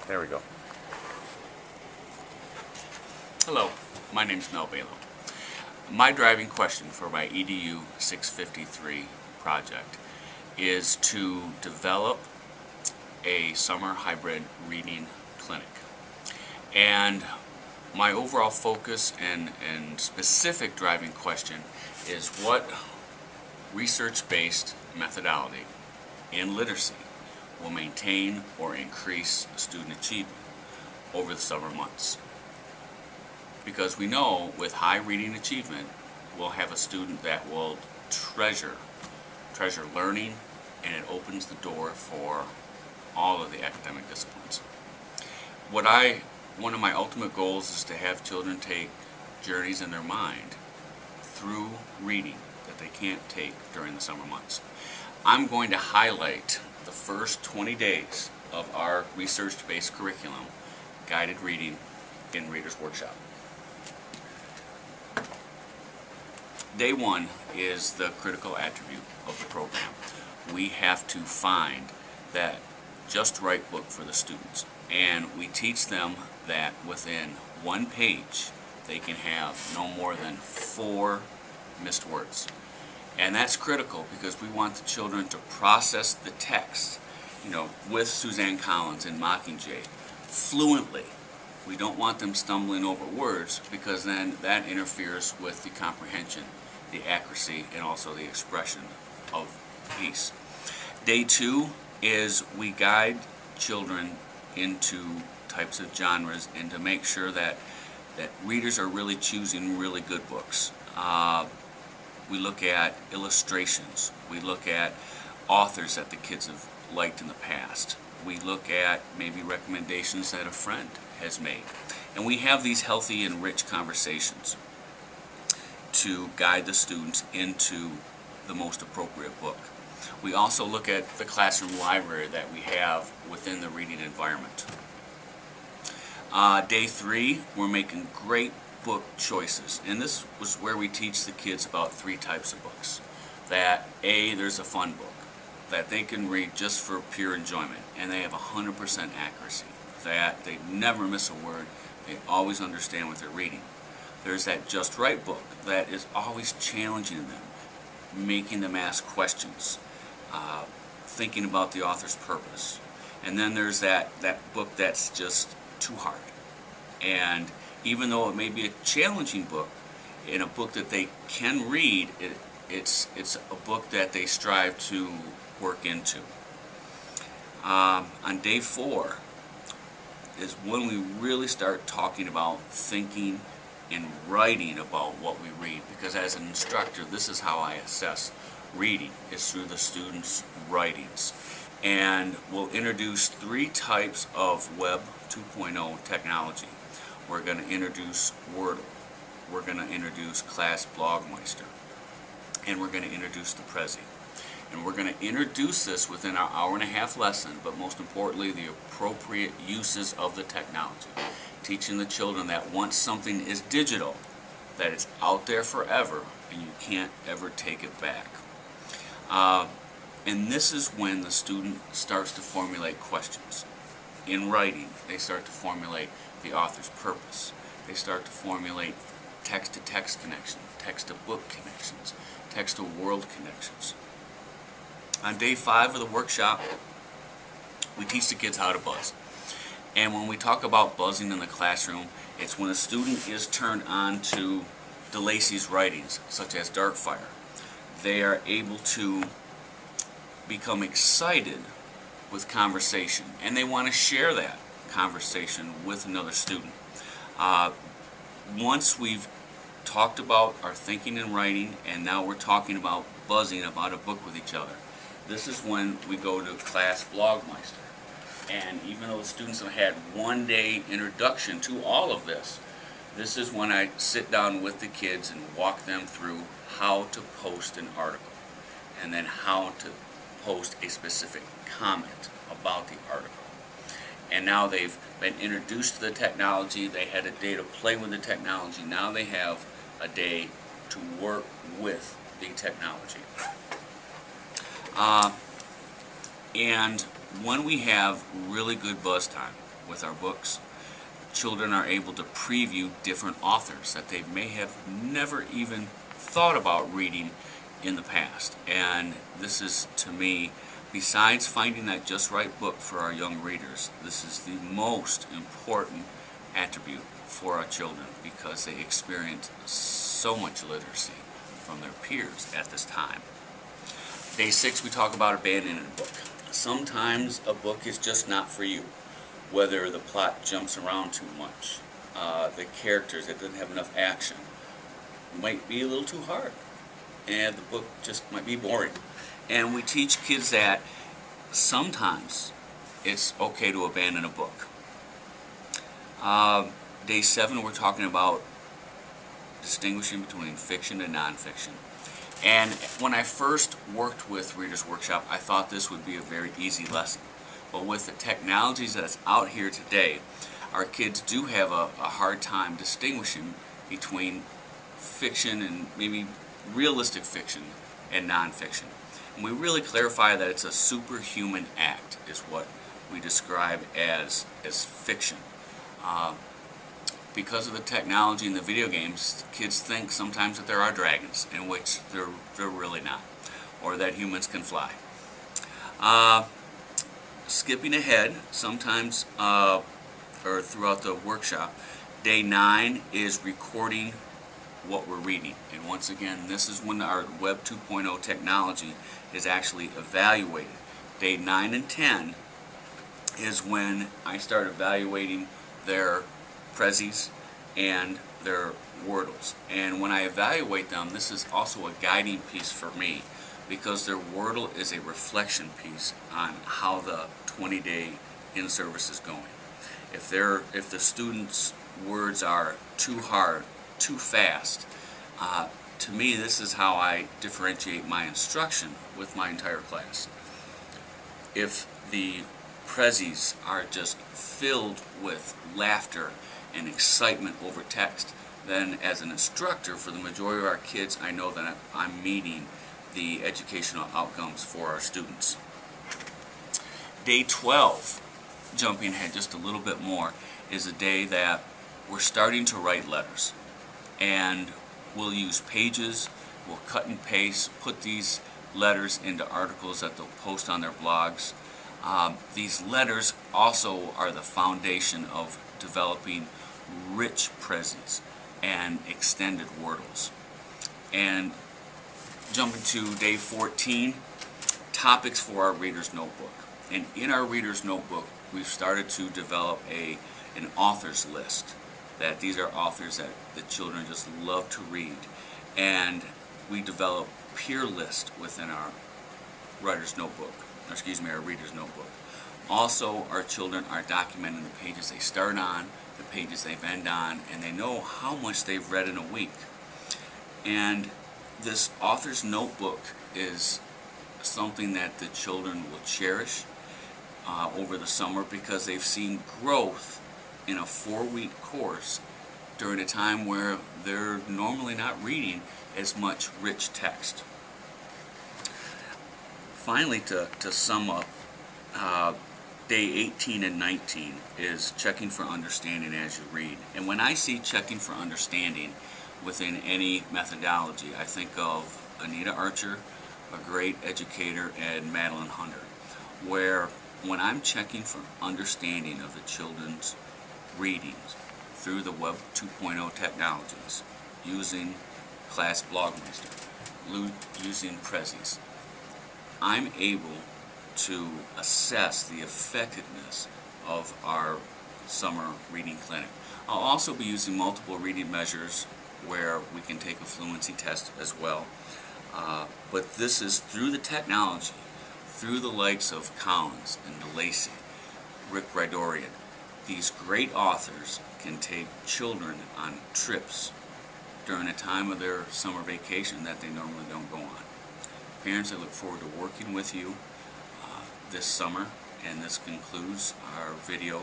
There we go. Hello, my name is Mel Balo. My driving question for my EDU 653 project is to develop a summer hybrid reading clinic. And my overall focus and specific driving question is what research-based methodology in literacy will maintain or increase student achievement over the summer months. Because we know with high reading achievement, we'll have a student that will treasure learning, and it opens the door for all of the academic disciplines. One of my ultimate goals is to have children take journeys in their mind through reading that they can't take during the summer months. I'm going to highlight the first 20 days of our research-based curriculum, guided reading in Reader's Workshop. Day one is the critical attribute of the program. We have to find that just right book for the students, and we teach them that within one page they can have no more than 4 missed words. And that's critical because we want the children to process the text, with Suzanne Collins and Mockingjay fluently. We don't want them stumbling over words because then that interferes with the comprehension, the accuracy, and also the expression of the piece. Day two is we guide children into types of genres and to make sure that readers are really choosing really good books. We look at illustrations. We look at authors that the kids have liked in the past. We look at maybe recommendations that a friend has made. And we have these healthy and rich conversations to guide the students into the most appropriate book. We also look at the classroom library that we have within the reading environment. Day three, we're making great book choices, and this was where we teach the kids about 3 types of books. That there's a fun book that they can read just for pure enjoyment, and they have 100% accuracy, that they never miss a word, they always understand what they're reading. There's that just right book that is always challenging them, making them ask questions, thinking about the author's purpose. And then there's that book that's just too hard. And even though it may be a challenging book, in a book that they can read, it's a book that they strive to work into. On day 4 is when we really start talking about thinking and writing about what we read, because as an instructor, this is how I assess reading, is through the students' writings. And we'll introduce 3 types of Web 2.0 technology. We're going to introduce Wordle, we're going to introduce Class Blogmeister, and we're going to introduce the Prezi. And we're going to introduce this within our hour-and-a-half lesson, but most importantly, the appropriate uses of the technology. Teaching the children that once something is digital, that it's out there forever, and you can't ever take it back. And this is when the student starts to formulate questions. In writing, they start to formulate the author's purpose. They start to formulate text-to-text connections, text-to-book connections, text-to-world connections. On day 5 of the workshop, we teach the kids how to buzz. And when we talk about buzzing in the classroom, it's when a student is turned on to DeLacy's writings, such as Darkfire. They are able to become excited with conversation, and they want to share that conversation with another student. Once we've talked about our thinking and writing, and now we're talking about buzzing about a book with each other, this is when we go to Class Blogmeister. And even though the students have had 1-day introduction to all of this, this is when I sit down with the kids and walk them through how to post an article, and then how to post a specific comment about the article. And now they've been introduced to the technology, they had a day to play with the technology, now they have a day to work with the technology. And when we have really good buzz time with our books. Children are able to preview different authors that they may have never even thought about reading in the past. And this is, to me, besides finding that just right book for our young readers, this is the most important attribute for our children, because they experience so much literacy from their peers at this time. Day 6, we talk about abandoning a book. Sometimes a book is just not for you, whether the plot jumps around too much, the characters, it doesn't have enough action, might be a little too hard, and the book just might be boring. And we teach kids that sometimes it's okay to abandon a book. Day 7, we're talking about distinguishing between fiction and nonfiction. And when I first worked with Reader's Workshop, I thought this would be a very easy lesson. But with the technologies that's out here today, our kids do have a hard time distinguishing between fiction and maybe realistic fiction and nonfiction. And we really clarify that it's a superhuman act is what we describe as fiction. Because of the technology and the video games, kids think sometimes that there are dragons, in which they're really not, or that humans can fly. Skipping ahead, sometimes or throughout the workshop, day 9 is recording what we're reading. And once again, this is when our Web 2.0 technology is actually evaluated. Day 9 and 10 is when I start evaluating their Prezzies and their Wordles. And when I evaluate them, this is also a guiding piece for me, because their Wordle is a reflection piece on how the 20-day in-service is going. If the students' words are too hard, too fast, to me this is how I differentiate my instruction with my entire class. If the Prezzies are just filled with laughter and excitement over text, then as an instructor for the majority of our kids, I know that I'm meeting the educational outcomes for our students. Day 12, jumping ahead just a little bit more, is a day that we're starting to write letters. And we'll use pages, we'll cut and paste, put these letters into articles that they'll post on their blogs. These letters also are the foundation of developing rich Prezzies and extended Wordles. And jumping to day 14, topics for our Reader's Notebook. And in our Reader's Notebook, we've started to develop an author's list, that these are authors that the children just love to read. And we develop peer list within our Reader's Notebook. Also, our children are documenting the pages they start on, the pages they've end on, and they know how much they've read in a week. And this author's notebook is something that the children will cherish over the summer, because they've seen growth in a 4-week course during a time where they're normally not reading as much rich text. Finally, to sum up, day 18 and 19 is checking for understanding as you read. And when I see checking for understanding within any methodology, I think of Anita Archer, a great educator, and Madeline Hunter, where when I'm checking for understanding of the children's readings through the Web 2.0 technologies, using Class Blogmaster, using Prezzies, I'm able to assess the effectiveness of our summer reading clinic. I'll also be using multiple reading measures where we can take a fluency test as well. But this is through the technology, through the likes of Collins and DeLacy, Rick Rydorian. These great authors can take children on trips during a time of their summer vacation that they normally don't go on. Parents, I look forward to working with you this summer, and this concludes our video